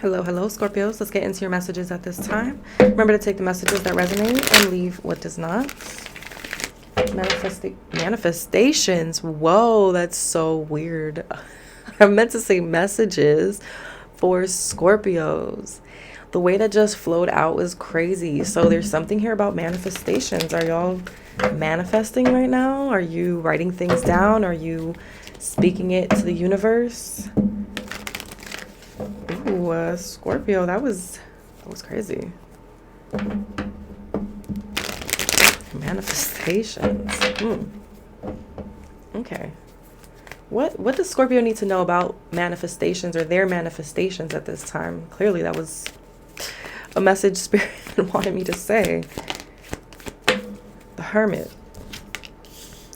Hello, hello, Scorpios. Let's get into your messages at this time. Remember to take the messages that resonate and leave what does not. Manifestations. Whoa, that's so weird. I meant to say messages for Scorpios. The way that just flowed out was crazy. So there's something here about manifestations. Are y'all manifesting right now? Are you writing things down? Are you speaking it to the universe? Ooh, Scorpio, that was crazy. Manifestations. Okay. What does Scorpio need to know about manifestations or their manifestations at this time? Clearly that was a message Spirit wanted me to say. The Hermit.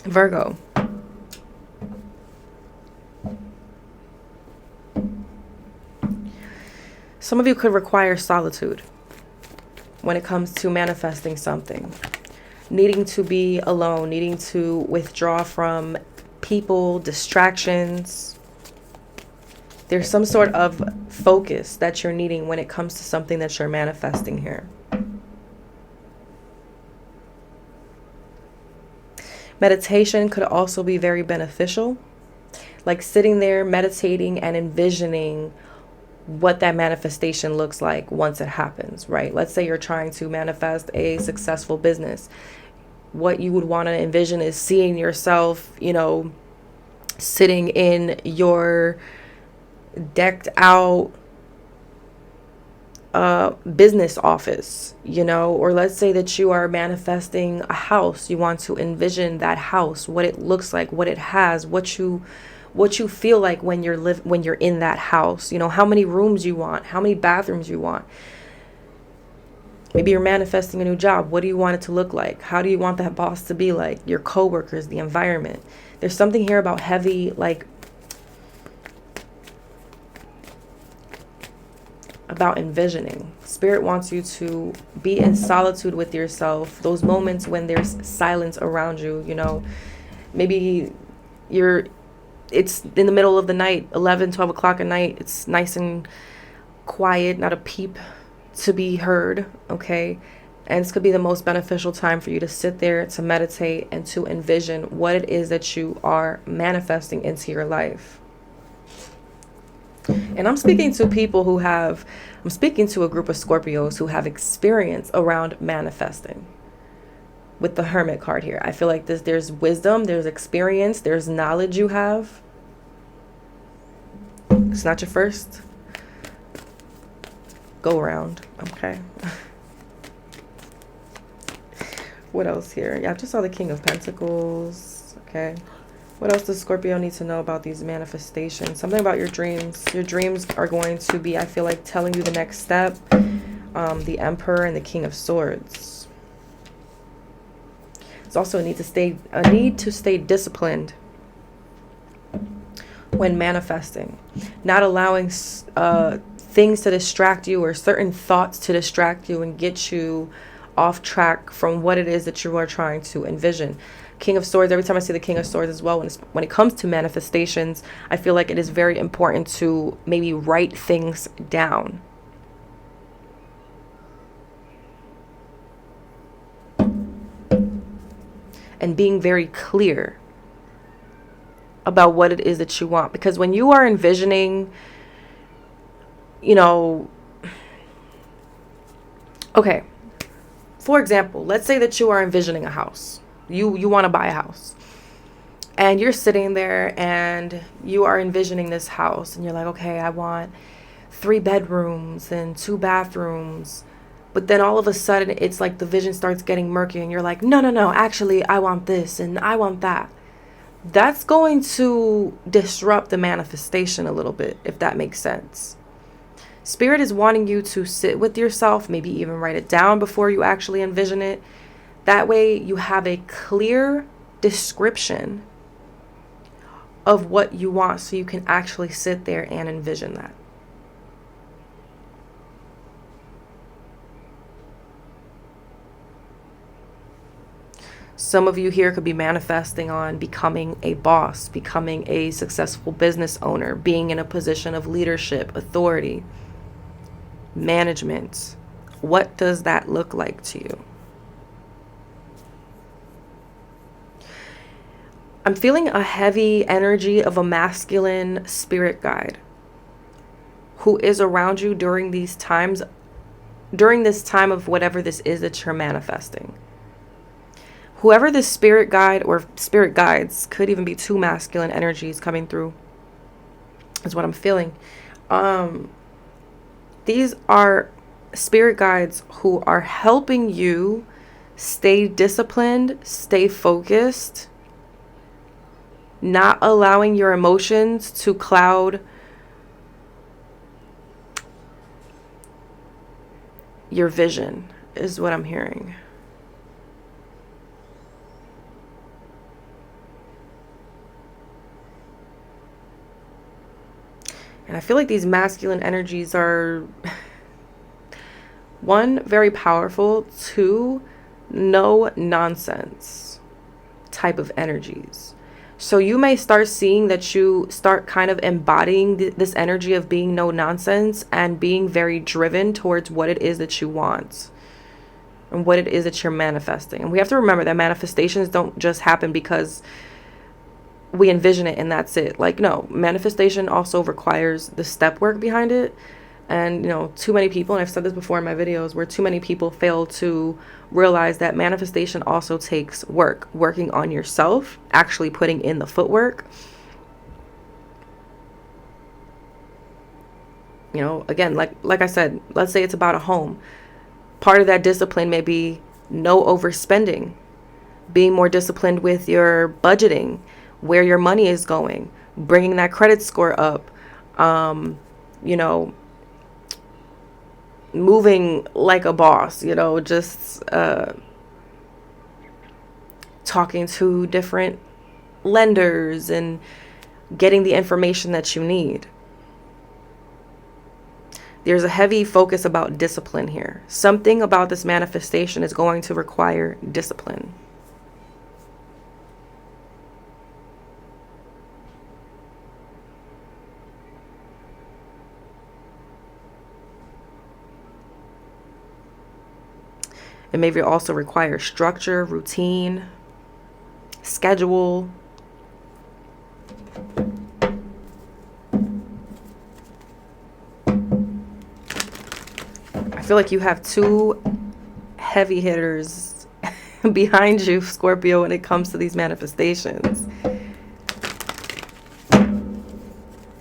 Virgo. Some of you could require solitude when it comes to manifesting something. Needing to be alone, needing to withdraw from people, distractions. There's some sort of focus that you're needing when it comes to something that you're manifesting here. Meditation could also be very beneficial. Like sitting there, meditating and envisioning what that manifestation looks like once it happens, right? Let's say you're trying to manifest a successful business. What you would want to envision is seeing yourself, sitting in your decked out business office, or let's say that you are manifesting a house. You want to envision that house, what it looks like, what it has, what you feel like when you're in that house, how many rooms you want, how many bathrooms you want. Maybe you're manifesting a new job. What do you want it to look like? How do you want that boss to be like? Your coworkers, the environment. There's something here about heavy, about envisioning. Spirit wants you to be in solitude with yourself. Those moments when there's silence around you, maybe it's in the middle of the night, 11, 12 o'clock at night. It's nice and quiet, not a peep to be heard, okay? And this could be the most beneficial time for you to sit there, to meditate, and to envision what it is that you are manifesting into your life. And I'm speaking to a group of Scorpios who have experience around manifesting. With the Hermit card here, I feel like there's wisdom, there's experience, there's knowledge you have. It's not your first go around, okay? What else here? Yeah, I just saw the King of Pentacles, okay? What else does Scorpio need to know about these manifestations? Something about your dreams. Your dreams are going to be, I feel like, telling you the next step. The Emperor and the King of Swords. It's also a need to stay disciplined when manifesting, not allowing things to distract you or certain thoughts to distract you and get you off track from what it is that you are trying to envision. King of Swords, every time I see the King of Swords as well, when it comes to manifestations, I feel like it is very important to maybe write things down. And being very clear about what it is that you want. Because when you are envisioning, okay, for example, let's say that you are envisioning a house. You want to buy a house. And you're sitting there and you are envisioning this house. And you're like, okay, I want 3 bedrooms and 2 bathrooms. But then all of a sudden, it's like the vision starts getting murky. And you're like, no, actually, I want this and I want that. That's going to disrupt the manifestation a little bit, if that makes sense. Spirit is wanting you to sit with yourself, maybe even write it down before you actually envision it. That way you have a clear description of what you want so you can actually sit there and envision that. Some of you here could be manifesting on becoming a boss, becoming a successful business owner, being in a position of leadership, authority. management. What does that look like to you? I'm feeling a heavy energy of a masculine spirit guide who is around you during these times, during this time of whatever this is that you're manifesting. Whoever this spirit guide or spirit guides, could even be two masculine energies coming through, is what I'm feeling. These are spirit guides who are helping you stay disciplined, stay focused, not allowing your emotions to cloud your vision, is what I'm hearing. And I feel like these masculine energies are, one, very powerful, two, no nonsense type of energies. So you may start seeing that you start kind of embodying this energy of being no nonsense and being very driven towards what it is that you want and what it is that you're manifesting. And we have to remember that manifestations don't just happen because we envision it and that's it. Like, no, manifestation also requires the step work behind it. And, you know, too many people, and I've said this before in my videos, where too many people fail to realize that manifestation also takes work, working on yourself, actually putting in the footwork. You know, again, like I said, let's say it's about a home. Part of that discipline may be no overspending, being more disciplined with your budgeting, where your money is going, bringing that credit score up, you know, moving like a boss, you know, just talking to different lenders and getting the information that you need. There's a heavy focus about discipline here. Something about this manifestation is going to require discipline. It may also require structure, routine, schedule. I feel like you have two heavy hitters behind you, Scorpio, when it comes to these manifestations.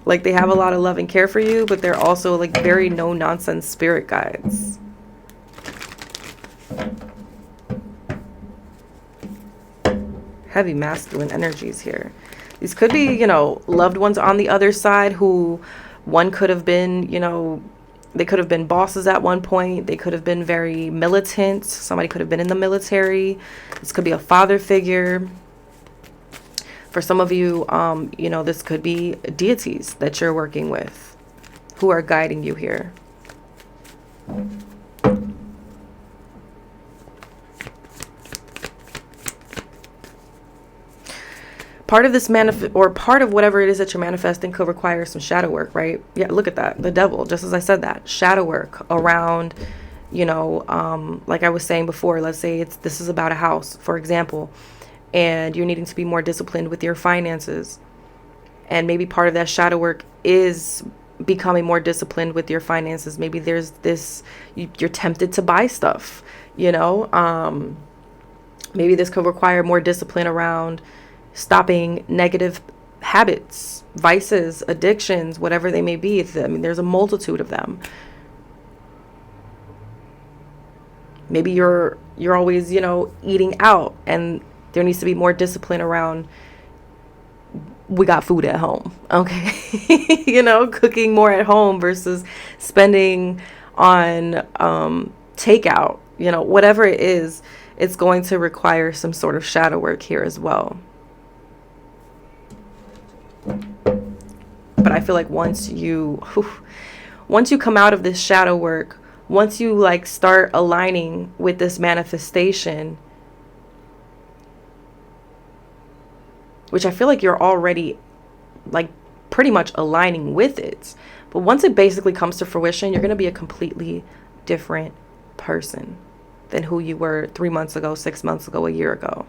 Like, they have a lot of love and care for you, but they're also like very no nonsense spirit guides. Heavy masculine energies here. These could be, you know, loved ones on the other side who, one could have been, you know, they could have been bosses at one point. They could have been very militant. Somebody could have been in the military. This could be a father figure. For some of you, you know, this could be deities that you're working with who are guiding you here. Part of this part of whatever it is that you're manifesting could require some shadow work, right? Yeah, look at that. The devil, just as I said that. Shadow work around, you know, like I was saying before, let's say this is about a house, for example, and you're needing to be more disciplined with your finances. And maybe part of that shadow work is becoming more disciplined with your finances. Maybe there's this, you're tempted to buy stuff, you know. Maybe this could require more discipline around stopping negative habits, vices, addictions, whatever they may be. I mean, there's a multitude of them. Maybe you're always, you know, eating out, and there needs to be more discipline around, we got food at home, okay? You know, cooking more at home versus spending on takeout, you know, whatever it is, it's going to require some sort of shadow work here as well. But I feel like once you come out of this shadow work, once you like start aligning with this manifestation, which I feel like you're already like pretty much aligning with it, But once it basically comes to fruition, you're going to be a completely different person than who you were 3 months ago, 6 months ago, a year ago.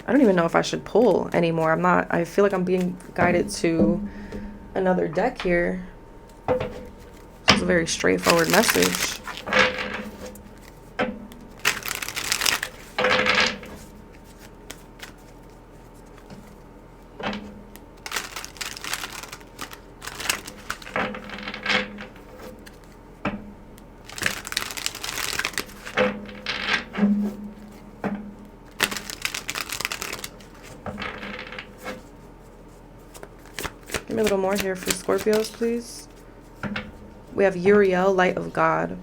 I don't even know if I should pull anymore. I feel like I'm being guided to another deck here. This is a very straightforward message. Give me a little more here for Scorpios, please. We have Uriel, Light of God.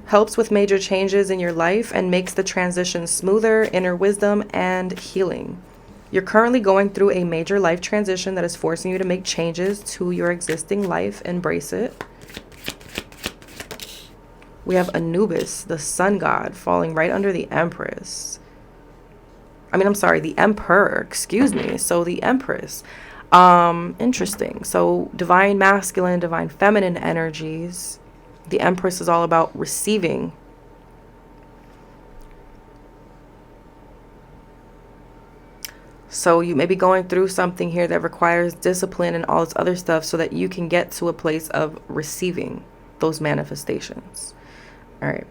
Helps with major changes in your life and makes the transition smoother, inner wisdom, and healing. You're currently going through a major life transition that is forcing you to make changes to your existing life. Embrace it. We have Anubis, the sun god, falling right under the Empress. The Emperor, excuse me. So the Empress. Interesting. So divine masculine, divine feminine energies. The Empress is all about receiving. So you may be going through something here that requires discipline and all this other stuff so that you can get to a place of receiving those manifestations. All right.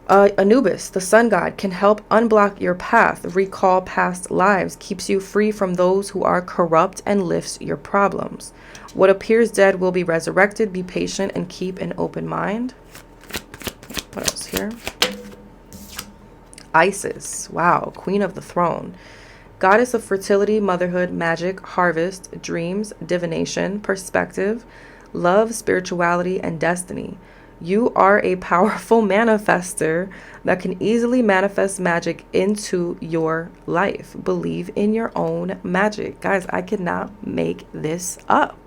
Anubis, the sun god, can help unblock your path, recall past lives, keeps you free from those who are corrupt, and lifts your problems. What appears dead will be resurrected. Be patient and keep an open mind. What else here? Isis, wow, queen of the throne. Goddess of fertility, motherhood, magic, harvest, dreams, divination, perspective, love, spirituality, and destiny. You are a powerful manifester that can easily manifest magic into your life. Believe in your own magic. Guys, I cannot make this up.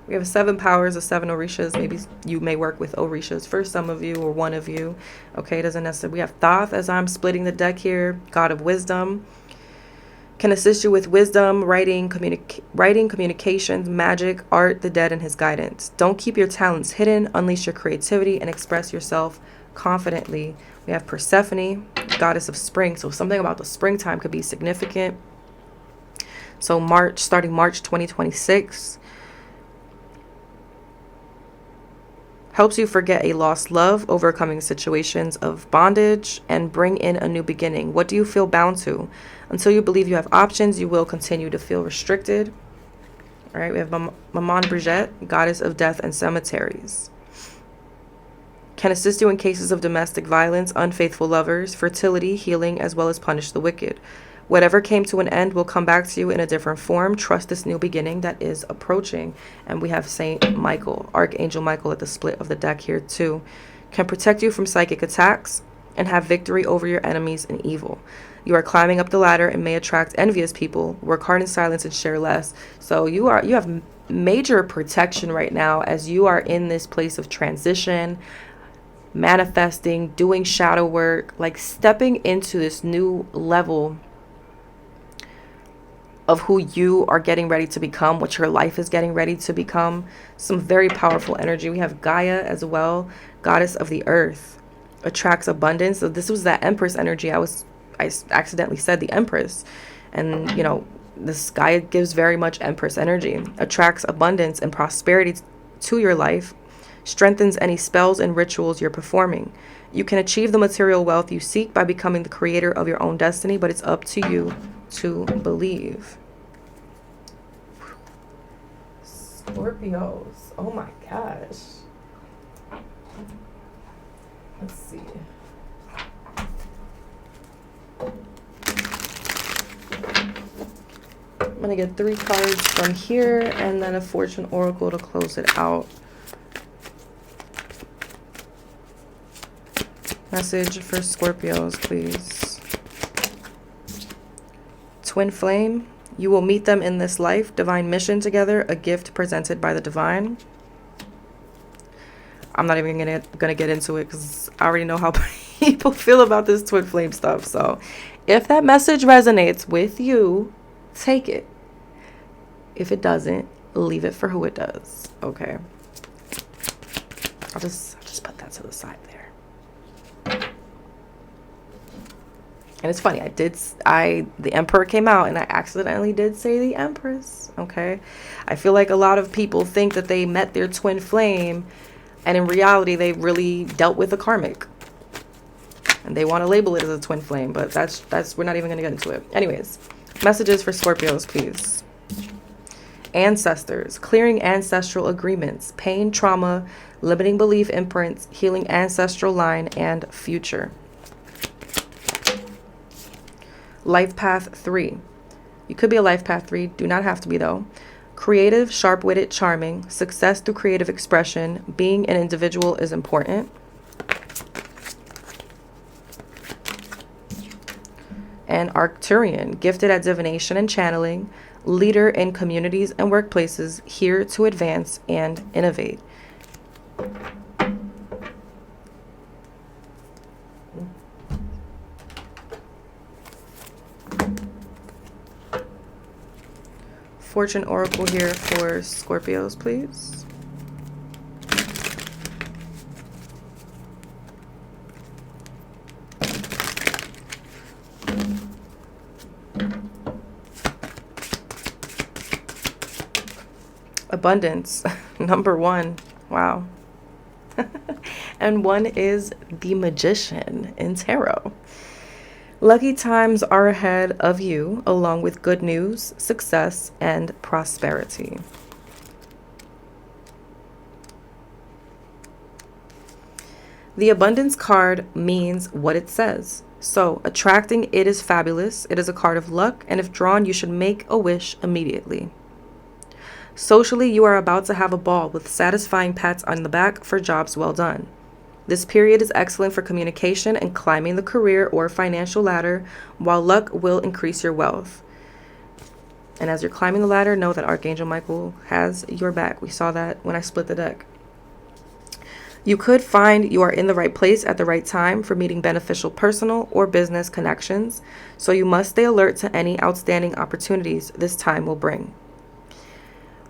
We have 7 powers of 7 Orishas. Maybe you may work with Orishas for some of you or one of you. Okay, doesn't necessarily. We have Thoth, as I'm splitting the deck here, god of wisdom. Can assist you with wisdom, writing, communications, magic, art, the dead, and his guidance. Don't keep your talents hidden. Unleash your creativity and express yourself confidently. We have Persephone, goddess of spring. So something about the springtime could be significant. So starting March 2026. Helps you forget a lost love, overcoming situations of bondage, and bring in a new beginning. What do you feel bound to? Until you believe you have options, you will continue to feel restricted. All right, we have Maman Brigitte, goddess of death and cemeteries. Can assist you in cases of domestic violence, unfaithful lovers, fertility, healing, as well as punish the wicked. Whatever came to an end will come back to you in a different form. Trust this new beginning that is approaching. And we have Saint Michael, Archangel Michael at the split of the deck here too. Can protect you from psychic attacks and have victory over your enemies and evil. You are climbing up the ladder and may attract envious people. Work hard in silence and share less. So you have major protection right now as you are in this place of transition, manifesting, doing shadow work, like stepping into this new level of who you are getting ready to become, what your life is getting ready to become. Some very powerful energy. We have Gaia as well, goddess of the earth, attracts abundance. So this was that Empress energy. I accidentally said the Empress, and this Gaia gives very much Empress energy. Attracts abundance and prosperity to your life, strengthens any spells and rituals you're performing. You can achieve the material wealth you seek by becoming the creator of your own destiny, but it's up to you to believe. Scorpios. Oh my gosh. Let's see. I'm going to get 3 cards from here and then a fortune oracle to close it out. Message for Scorpios, please. Twin flame, You will meet them in this life. Divine mission together, a gift presented by the divine. I'm not even gonna get into it because I already know how people feel about this twin flame stuff. So if that message resonates with you, take it. If it doesn't, leave it for who it does. Okay. I'll just put that to the side there. And it's funny, the Emperor came out and I accidentally did say the Empress. Okay. I feel like a lot of people think that they met their twin flame, and in reality, they really dealt with a karmic. And they want to label it as a twin flame, but we're not even going to get into it. Anyways, messages for Scorpios, please. Ancestors, clearing ancestral agreements, pain, trauma, limiting belief imprints, healing ancestral line, and future. Life path 3. You could be a life path 3, do not have to be though. Creative, sharp-witted, charming, success through creative expression, being an individual is important. And Arcturian, gifted at divination and channeling, leader in communities and workplaces, here to advance and innovate. Fortune Oracle here for Scorpios, please. Abundance, number 1. Wow. And 1 is the Magician in tarot. Lucky times are ahead of you, along with good news, success, and prosperity. The abundance card means what it says. So, attracting it is fabulous. It is a card of luck, and if drawn, you should make a wish immediately. Socially, you are about to have a ball with satisfying pats on the back for jobs well done. This period is excellent for communication and climbing the career or financial ladder, while luck will increase your wealth. And as you're climbing the ladder, know that Archangel Michael has your back. We saw that when I split the deck. You could find you are in the right place at the right time for meeting beneficial personal or business connections, so you must stay alert to any outstanding opportunities this time will bring.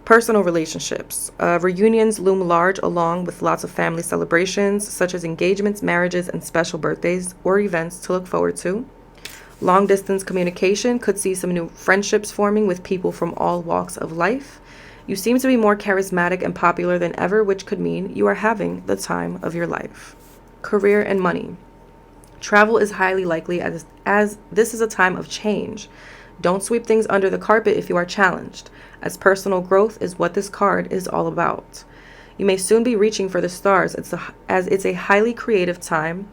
Personal relationships. Reunions loom large along with lots of family celebrations, such as engagements, marriages, and special birthdays or events to look forward to. Long distance communication could see some new friendships forming with people from all walks of life. You seem to be more charismatic and popular than ever, which could mean you are having the time of your life. Career and money. Travel is highly likely as this is a time of change. Don't sweep things under the carpet if you are challenged, as personal growth is what this card is all about. You may soon be reaching for the stars as it's a highly creative time,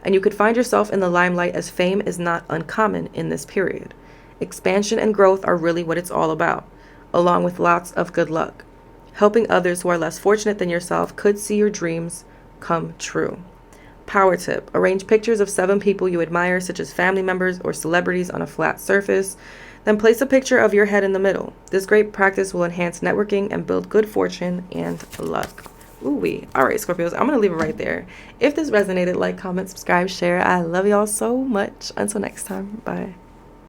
and you could find yourself in the limelight as fame is not uncommon in this period. Expansion and growth are really what it's all about, along with lots of good luck. Helping others who are less fortunate than yourself could see your dreams come true. Power tip. Arrange pictures of 7 people you admire, such as family members or celebrities, on a flat surface. Then place a picture of your head in the middle. This great practice will enhance networking and build good fortune and luck. Ooh-wee. All right, Scorpios, I'm going to leave it right there. If this resonated, like, comment, subscribe, share. I love y'all so much. Until next time. Bye.